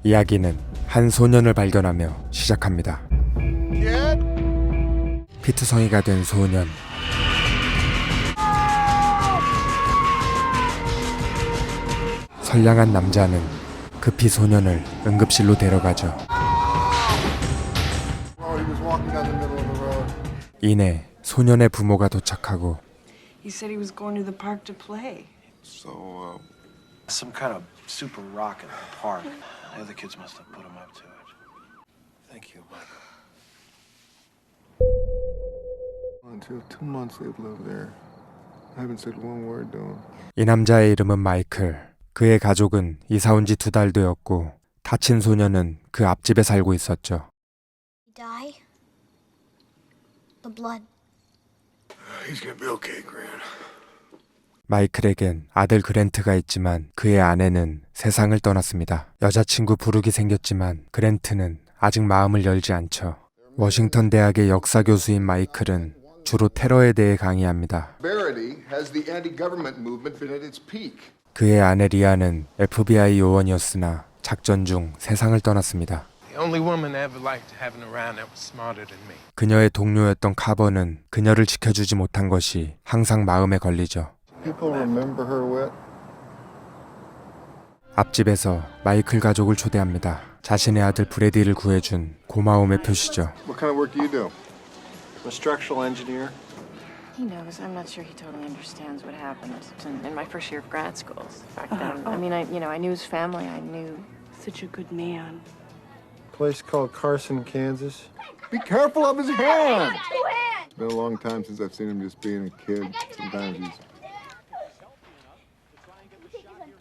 이야기는 한 소년을 발견하며 시작합니다. 피투성이가 된 소년. 선량한 남자는 급히 소년을 응급실로 데려가죠. 이내 소년의 부모가 도착하고 He said he was going to the park to play. So, some kind of super rock in the park. The other kids must have put him up to it. Thank you, Michael. Until 2 months they've lived there. I haven't said one word to him. 이 남자의 이름은 마이클. 그의 가족은 이사 온 지 2달 되었고 다친 소년은 그 앞집에 살고 있었죠. Die? The blood. He's gonna be okay, Grant. 마이클에겐 아들 그랜트가 있지만 그의 아내는 세상을 떠났습니다. 여자친구 부르기 생겼지만 그랜트는 아직 마음을 열지 않죠. 워싱턴 대학의 역사 교수인 마이클은 주로 테러에 대해 강의합니다. Verity has the anti-government movement been at its peak. 그의 아내 리아는 FBI 요원이었으나 작전 중 세상을 떠났습니다. The only woman I ever liked having around that was smarter than me. 그녀의 동료였던 카버는 그녀를 지켜주지 못한 것이 항상 마음에 걸리죠. People remember her what? 앞집에서 마이클 가족을 초대합니다. 자신의 아들 브래디를 구해준 고마움의 표시죠. What kind of work do you do? I'm a structural engineer. He knows. I'm not sure he totally understands what happened in my first year of grad school. Back then, I mean, I knew his family. I knew. Such a good man. Place called Carson, Kansas. Be careful of his hand! It's been a long time since I've seen him just being a kid. Sometimes he's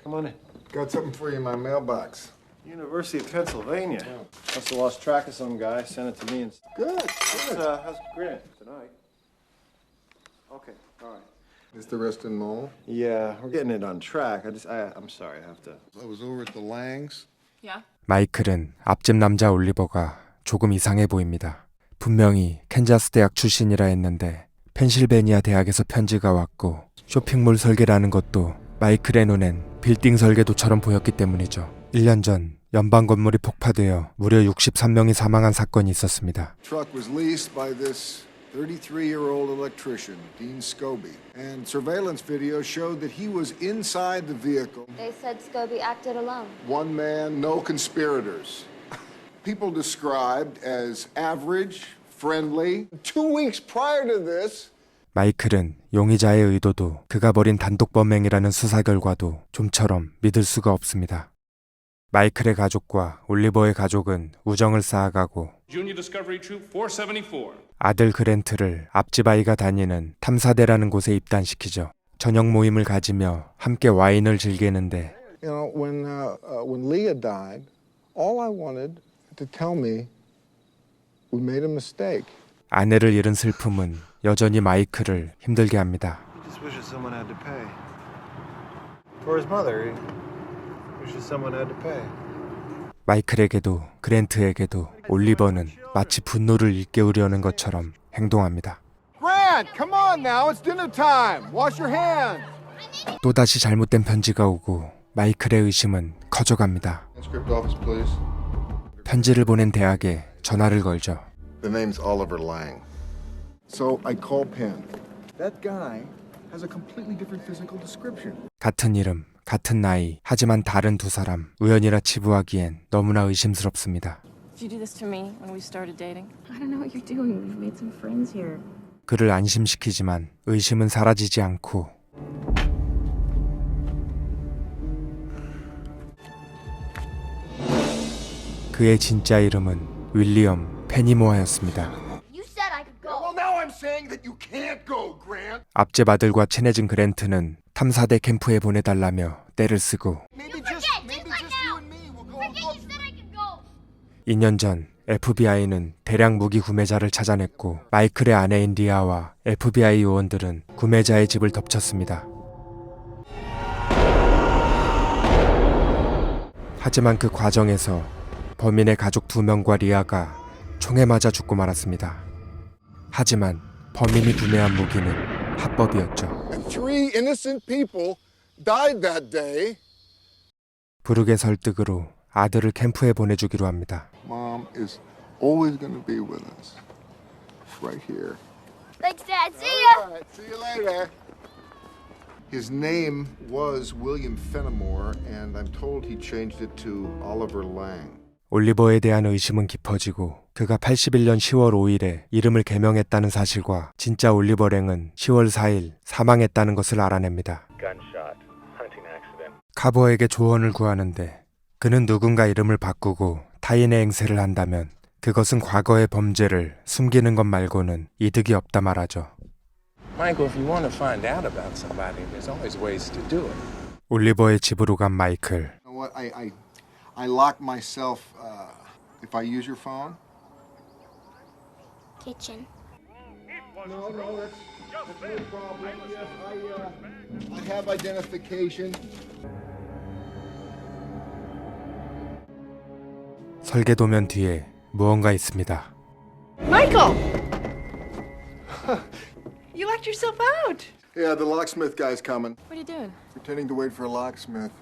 Come on in. got something for you in my mailbox. University of Pennsylvania. Must have lost track of some guy. Sent it to me. And... Good. How's Grant tonight? Okay. All right. Is the rest in Mole? Yeah, we're getting it on track. I'm sorry. I have to. I was over at the Langs. Yeah. 마이클은 앞집 남자 올리버가 조금 이상해 보입니다. 분명히 캔자스 대학 출신이라 했는데 펜실베니아 대학에서 편지가 왔고 쇼핑몰 설계라는 것도 마이클의 눈엔 빌딩 설계도처럼 보였기 때문이죠. 1년 전 연방 건물이 폭파되어 무려 63명이 사망한 사건이 있었습니다. Truck was leased by this 33-year-old electrician, Dean Scobie, and surveillance video showed that he was inside the vehicle. They said Scobie acted alone. One man, no conspirators. People described as average, friendly. 2 weeks prior to this, 마이클은 용의자의 의도도 그가 벌인 단독 범행이라는 수사 결과도 좀처럼 믿을 수가 없습니다. 마이클의 가족과 올리버의 가족은 우정을 쌓아가고 Junior Discovery Troop 474. 아들 그랜트를 앞집 아이가 다니는 탐사대라는 곳에 입단시키죠. 저녁 모임을 가지며 함께 와인을 즐기는데 you know, when Leah died, all I wanted to tell me we made a mistake. 아내를 잃은 슬픔은 여전히 마이클을 힘들게 합니다. He just wishes someone had to pay. For his mother, he wishes someone had to pay. 마이클에게도 그랜트에게도 올리버는 마치 분노를 일깨우려는 것처럼 행동합니다. Grant, come on now, it's dinner time. Wash your hands. 또다시 잘못된 편지가 오고 마이클의 의심은 커져갑니다. Transcript office, please. 편지를 보낸 대학에 전화를 걸죠. The name's Oliver Lang. So I call Penn. That guy has a completely different physical description. 같은 이름, 같은 나이, 하지만 다른 두 사람, 우연이라 치부하기엔 너무나 의심스럽습니다. Did you do this to me when we started dating? I don't know what you're doing. We've made some friends here. 그를 안심시키지만 의심은 사라지지 않고 그의 진짜 이름은 윌리엄 페니모어였습니다. You said I could go. Well, now I'm saying that you can't go, Grant. 앞집 아들과 친해진 그랜트는 탐사대 캠프에 보내달라며 떼를 쓰고 Maybe just you and me will go. Forget you said I could go. 2년 전 FBI는 대량 무기 구매자를 찾아냈고 마이클의 아내인 리아와 FBI 요원들은 구매자의 집을 덮쳤습니다. 하지만 그 과정에서 범인의 가족 2명과 리아가 총에 맞아 죽고 말았습니다. 하지만 범인이 구매한 무기는 합법이었죠. And 3 innocent people died that day. 부르게 설득으로 아들을 캠프에 보내주기로 합니다. Mom is always going to be with us. Right here. Thanks, Dad. See ya! All right, see you later. His name was William Fenimore, and I'm told he changed it to Oliver Lang. 올리버에 대한 의심은 깊어지고 그가 81년 10월 5일에 이름을 개명했다는 사실과 진짜 올리버 랭은 10월 4일 사망했다는 것을 알아냅니다. 카버에게 조언을 구하는데 그는 누군가 이름을 바꾸고 타인의 행세를 한다면 그것은 과거의 범죄를 숨기는 것 말고는 이득이 없다 말하죠. Michael, if you want to find out about somebody, there's always ways to do it. 올리버의 집으로 간 마이클. You know what? I lock myself if I use your phone. Kitchen. No, that's no problem. Yes, I have identification. 설계도면 뒤에 무언가 있습니다. Michael! You locked yourself out. Yeah, the locksmith guy's coming. What are you doing? Pretending to wait for a locksmith.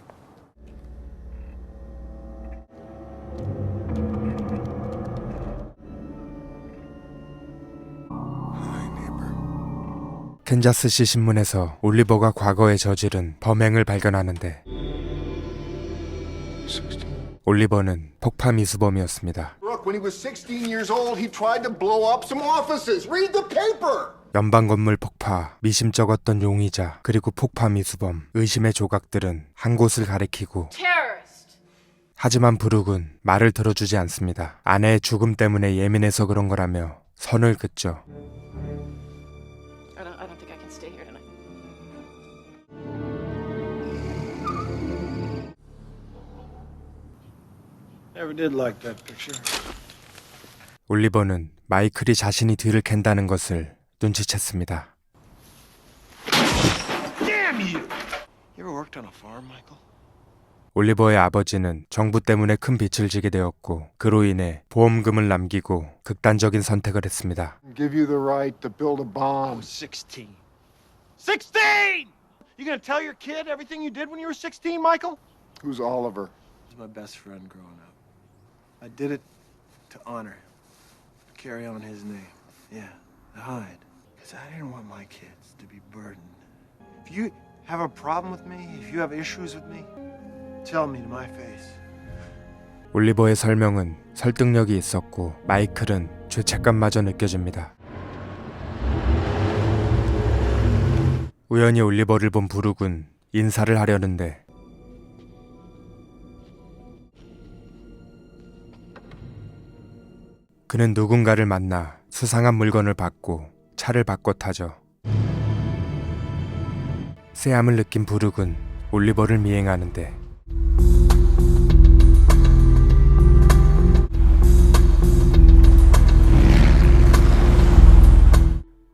Hi, neighbor. 캔자스시 신문에서 올리버가 과거에 저지른 범행을 발견하는데 올리버는 폭파 미수범이었습니다. Brooke, when he was 16 years old, he tried to blow up some offices. Read the paper! 연방 건물 폭파, 미심쩍었던 용의자, 그리고 폭파 미수범, 의심의 조각들은 한 곳을 가리키고 하지만 브룩은 말을 들어주지 않습니다. 아내의 죽음 때문에 예민해서 그런 거라며 선을 긋죠. I don't think I can stay here tonight. Never did like that picture. 올리버는 마이클이 자신이 뒤를 캔다는 것을 눈치챘습니다. Damn you! You ever worked on a farm, Michael? 올리버의 아버지는 정부 때문에 큰 빚을 지게 되었고 그로 인해 보험금을 남기고 극단적인 선택을 했습니다. Give you the right to build a I bomb. was 16. 16! You gonna tell your kid everything you did when you were 16, Michael? Who's Oliver? He was my best friend growing up. I did it to honor him, to carry on his name. Yeah, to hide. Because I didn't want my kids to be burdened. If you have a problem with me, if you have issues with me, tell me to my face. 올리버의 설명은 설득력이 있었고 마이클은 죄책감마저 느껴집니다. 우연히 올리버를 본 브룩은 인사를 하려는데 그는 누군가를 만나 수상한 물건을 받고 차를 바꿔 타죠. 쎄함을 느낀 브룩은 올리버를 미행하는데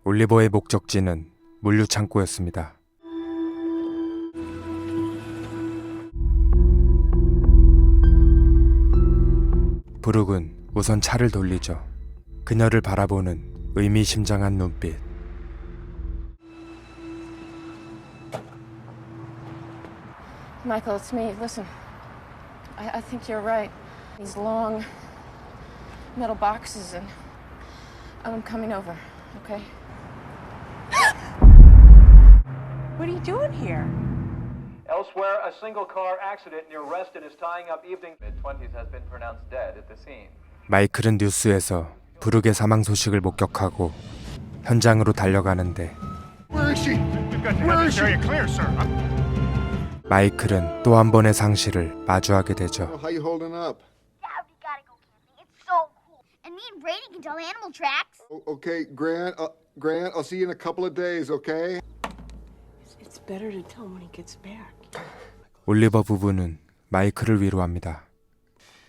올리버의 목적지는 물류 창고였습니다. 브룩은 우선 차를 돌리죠. 그녀를 바라보는 의미심장한 눈빛. Michael, it's me. Listen, I think you're right. These long metal boxes, and I'm coming over, okay? What are you doing here? Elsewhere, a single-car accident near Reston is tying up evening. Mid-20s has been pronounced dead at the scene. 마이클은 뉴스에서 브룩의 사망 소식을 목격하고 현장으로 달려가는데 Where is she? Where is she? clear, sir. 마이클은 또 한 번의 상실을 마주하게 되죠. How you holding up? Dad, we gotta go camping. It's so cool. And me and Brady can tell animal tracks. Okay, Grant. Grant, I'll see you in a couple of days, okay? It's better to tell him when he gets back. 올리버 부부는 마이클을 위로합니다.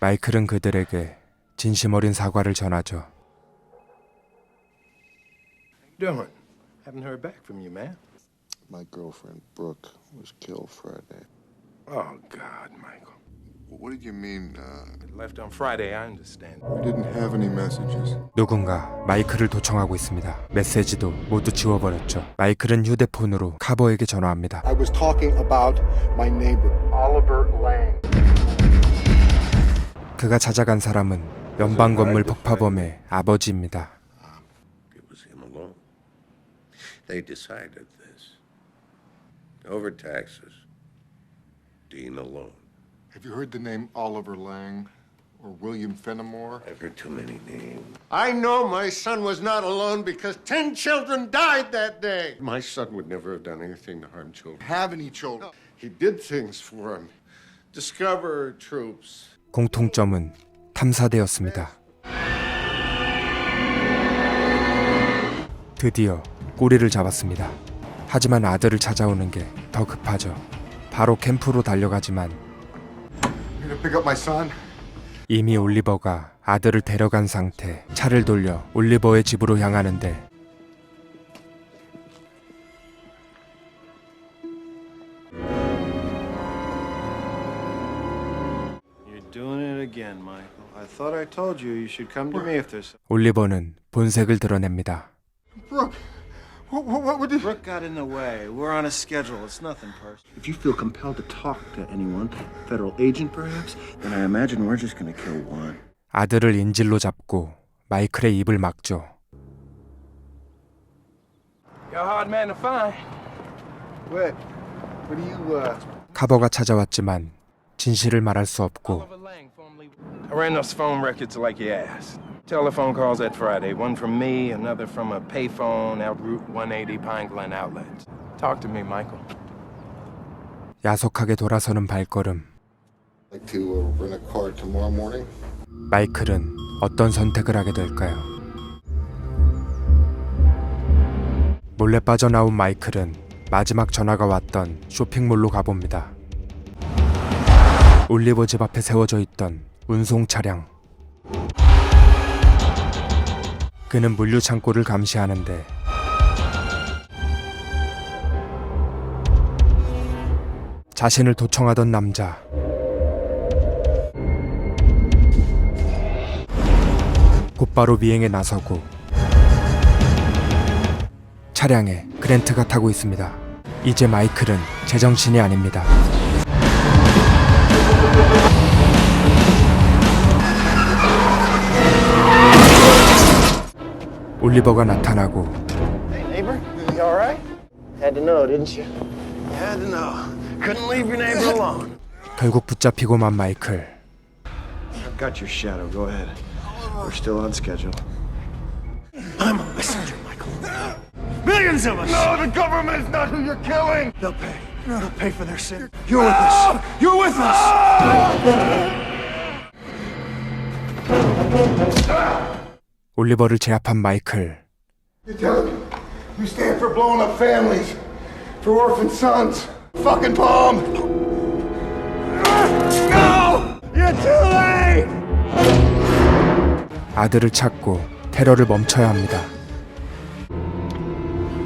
마이클은 그들에게 진심 어린 사과를 전하죠. Dylan, haven't heard back from you, man. My girlfriend, Brooke, was killed Friday. Oh, God, Michael. What did you mean, Left on Friday, I understand. we didn't have any messages? 누군가 마이클을 도청하고 있습니다. 메시지도 모두 지워버렸죠. 마이클은 휴대폰으로 카버에게 전화합니다. I was talking about my neighbor, Oliver Lang. 그가 찾아간 사람은 연방 건물 폭파범의 아버지입니다. It was him alone. They decided this. Overtaxes. Dean alone. Have you heard the name Oliver Lang or William Fenimore? I've heard too many names. I know my son was not alone because 10 children died that day. My son would never have done anything to harm children. Have any children. He did things for him. Discover troops. 공통점은 탐사대였습니다. 드디어 꼬리를 잡았습니다. 하지만 아들을 찾아오는 게 더 급하죠. 바로 캠프로 달려가지만 You gonna pick up my son? 이미 올리버가 아들을 데려간 상태. 차를 돌려 올리버의 집으로 향하는데 You're doing it again, Michael. I thought I told you you should come to me if there's... 올리버는 본색을 드러냅니다. Brooke, what would you... Brooke got in the way. We're on a schedule. It's nothing personal. If you feel compelled to talk to anyone, federal agent perhaps, then I imagine we're just gonna kill one. 아들을 인질로 잡고 마이클의 입을 막죠. You're a hard man to find. What do you, 카버가 찾아왔지만 진실을 말할 수 없고 I ran those phone records like you asked. Telephone calls that Friday. One from me, another from a payphone out Route 180 Pine Glen Outlet. Talk to me, Michael. 야속하게 돌아서는 발걸음. Like to rent a car tomorrow morning? 마이클은 어떤 선택을 하게 될까요? 몰래 빠져나온 마이클은 마지막 전화가 왔던 쇼핑몰로 가봅니다. 올리버 집 앞에 세워져 있던 운송 차량. 그는 물류 창고를 감시하는데 자신을 도청하던 남자. 곧바로 미행에 나서고 차량에 그랜트가 타고 있습니다. 이제 마이클은 제정신이 아닙니다. 올리버가 나타나고 Hey, neighbor, you all right? Had to know, didn't you? You had to know. Couldn't leave your neighbor alone. 결국 붙잡히고 만 마이클. I've got your shadow. Go ahead. We're still on schedule. I'm a messenger, Michael. Millions of us. No, the government is not who you're killing! They'll pay. They'll pay for their sin. You're with us. You're with us. 올리버를 제압한 마이클. You tell him. You stand for blowing up families. For orphan sons. Fucking bomb! No! You're too late! 아들을 찾고 테러를 멈춰야 합니다.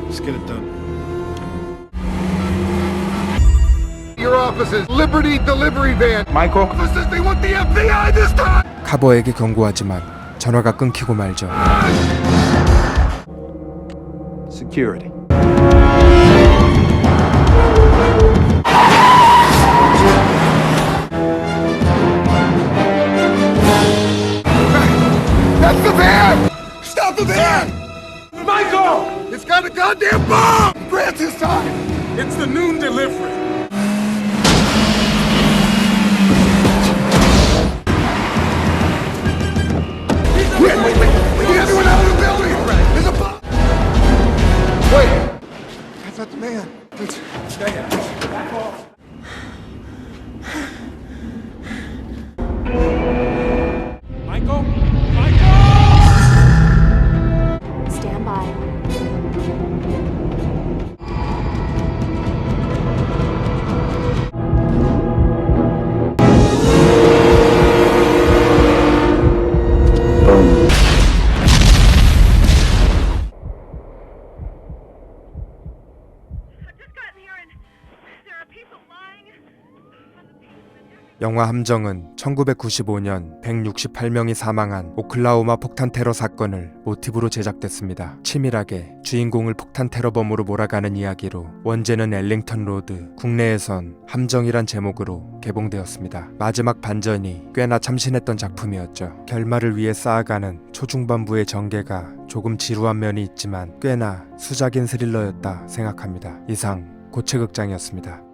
Let's get it done. Your offices, Liberty Delivery Van. Michael? Officers, they want the FBI this time! 카버에게 경고하지만 전화가 끊기고 말죠. Security. That's the van! Stop the van! Michael! It's got a goddamn bomb! Grant's his time! It's the noon delivery. Wait! We need everyone out of the building! There's a bomb! Wait! That's not the man. It's... Michael? Stand by. 영화 함정은 1995년 168명이 사망한 오클라호마 폭탄 테러 사건을 모티브로 제작됐습니다. 치밀하게 주인공을 폭탄 테러범으로 몰아가는 이야기로 원제는 엘링턴 로드, 국내에선 함정이란 제목으로 개봉되었습니다. 마지막 반전이 꽤나 참신했던 작품이었죠. 결말을 위해 쌓아가는 초중반부의 전개가 조금 지루한 면이 있지만 꽤나 수작인 스릴러였다 생각합니다. 이상 고체극장이었습니다.